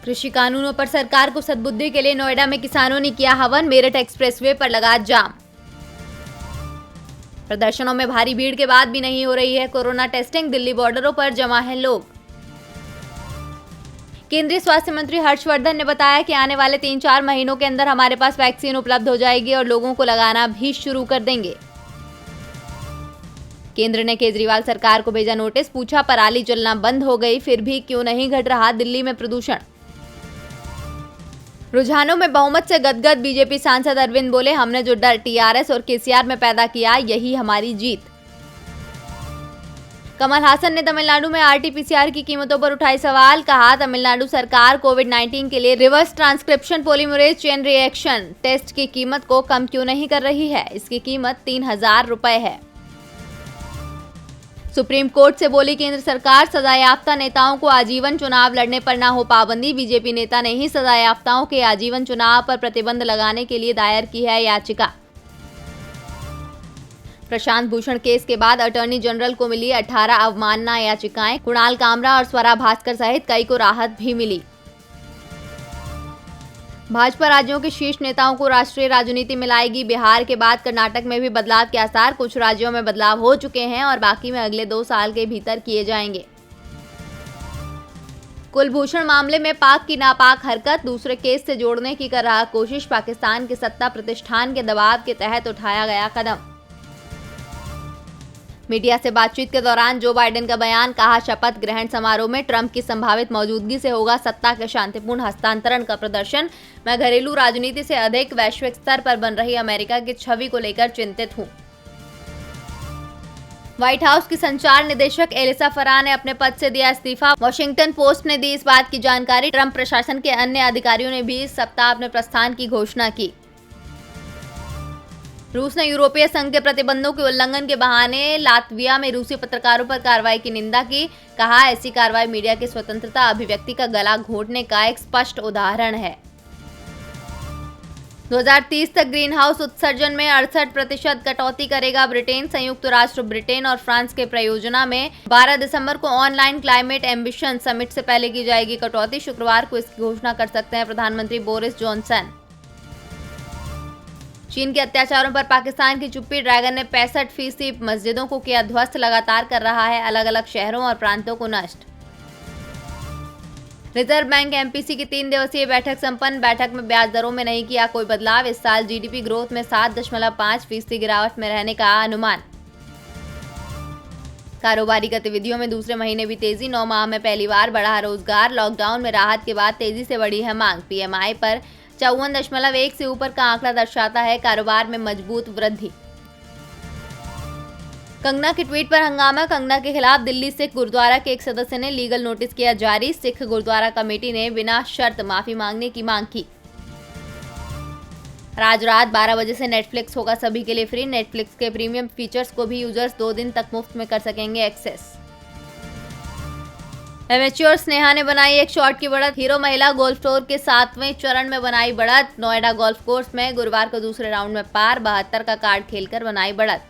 कृषि कानूनों पर सरकार को सद्बुद्धि के लिए नोएडा में किसानों ने किया हवन, मेरठ एक्सप्रेसवे पर लगा जाम। प्रदर्शनों में भारी भीड़ के बाद भी नहीं हो रही है कोरोना टेस्टिंग, दिल्ली बॉर्डरों पर जमा है लोग। केंद्रीय स्वास्थ्य मंत्री हर्षवर्धन ने बताया कि आने वाले 3-4 महीनों के अंदर हमारे पास वैक्सीन उपलब्ध हो जाएगी और लोगों को लगाना भी शुरू कर देंगे। केंद्र ने केजरीवाल सरकार को भेजा नोटिस, पूछा पराली जलना बंद हो गई फिर भी क्यों नहीं घट रहा दिल्ली में प्रदूषण। रुझानों में बहुमत से गदगद बीजेपी सांसद अरविंद बोले, हमने जो डर टीआरएस और केसीआर में पैदा किया यही हमारी जीत। कमल हासन ने तमिलनाडु में आरटी-पीसीआर की कीमतों पर उठाए सवाल, कहा तमिलनाडु सरकार कोविड-19 के लिए reverse transcription polymerase chain reaction test की कीमत को कम क्यों नहीं कर रही है। इसकी कीमत 3000 रुपए है। सुप्रीम कोर्ट से बोली केंद्र सरकार, सजायाफ्ता नेताओं को आजीवन चुनाव लड़ने पर न हो पाबंदी। बीजेपी नेता ने ही सजायाफ्ताओं के आजीवन चुनाव पर प्रतिबंध लगाने के लिए दायर की है याचिका। प्रशांत भूषण केस के बाद अटॉर्नी जनरल को मिली 18 अवमानना याचिकाएं, कुणाल कामरा और स्वरा भास्कर सहित कई को राहत भी मिली। भाजपा राज्यों के शीर्ष नेताओं को राष्ट्रीय राजनीति में लाएगी, बिहार के बाद कर्नाटक में भी बदलाव के आसार, कुछ राज्यों में बदलाव हो चुके हैं और बाकी में अगले 2 साल के भीतर किए जाएंगे। कुलभूषण मामले में पाक की नापाक हरकत, दूसरे केस से जोड़ने की कर रहा कोशिश, पाकिस्तान के सत्ता प्रतिष्ठान के दबाव के तहत उठाया गया कदम। मीडिया से बातचीत के दौरान जो बाइडेन का बयान, कहा शपथ ग्रहण समारोह में ट्रंप की संभावित मौजूदगी से होगा सत्ता के शांतिपूर्ण हस्तांतरण का प्रदर्शन। मैं घरेलू राजनीति से अधिक वैश्विक स्तर पर बन रही अमेरिका की छवि को लेकर चिंतित हूं। व्हाइट हाउस की संचार निदेशक एलिसा फराह ने अपने पद से दिया इस्तीफा। वॉशिंगटन पोस्ट ने दी इस बात की जानकारी। ट्रंप प्रशासन के अन्य अधिकारियों ने भी इस सप्ताह अपने प्रस्थान की घोषणा की। रूस ने यूरोपीय संघ के प्रतिबंधों के उल्लंघन के बहाने लातविया में रूसी पत्रकारों पर कार्रवाई की निंदा की, कहा ऐसी कार्रवाई मीडिया की स्वतंत्रता, अभिव्यक्ति का गला घोंटने का एक स्पष्ट उदाहरण है। 2030 तक ग्रीन हाउस उत्सर्जन में 68% कटौती करेगा ब्रिटेन। संयुक्त राष्ट्र, ब्रिटेन और फ्रांस के प्रयोजना में 12 दिसंबर को ऑनलाइन क्लाइमेट एम्बिशन समिट से पहले की जाएगी कटौती। शुक्रवार को इसकी घोषणा कर सकते हैं प्रधानमंत्री बोरिस जॉनसन। चीन के अत्याचारों पर पाकिस्तान की चुप्पी, ड्रैगन ने 65% मस्जिदों को किया ध्वस्त, लगातार कर रहा है अलग अलग शहरों और प्रांतों को नष्ट। रिजर्व बैंक एमपीसी की 3 दिवसीय बैठक संपन्न, बैठक में ब्याज दरों में नहीं किया कोई बदलाव। इस साल जीडीपी ग्रोथ में 7.5% गिरावट में रहने का अनुमान। कारोबारी गतिविधियों में दूसरे महीने भी तेजी, 9 माह में पहली बार बढ़ा रोजगार। लॉकडाउन में राहत के बाद तेजी से बढ़ी है मांग। पीएमआई पर 54.1 से ऊपर का आंकड़ा दर्शाता है कारोबार में मजबूत वृद्धि। कंगना के ट्वीट पर हंगामा, कंगना के खिलाफ दिल्ली सिख गुरुद्वारा के एक सदस्य ने लीगल नोटिस किया जारी। सिख गुरुद्वारा कमेटी ने बिना शर्त माफी मांगने की मांग की। आज रात 12 बजे से नेटफ्लिक्स होगा सभी के लिए फ्री। नेटफ्लिक्स के प्रीमियम फीचर्स को भी यूजर्स 2 दिन तक मुफ्त में कर सकेंगे एक्सेस। एमेच्योर स्नेहा ने बनाई एक शॉट की बढ़त, हीरो महिला गोल्फ टूर के 7वें चरण में बनाई बढ़त। नोएडा गोल्फ कोर्स में गुरुवार को दूसरे राउंड में पार, 72 का कार्ड खेलकर बनाई बढ़त।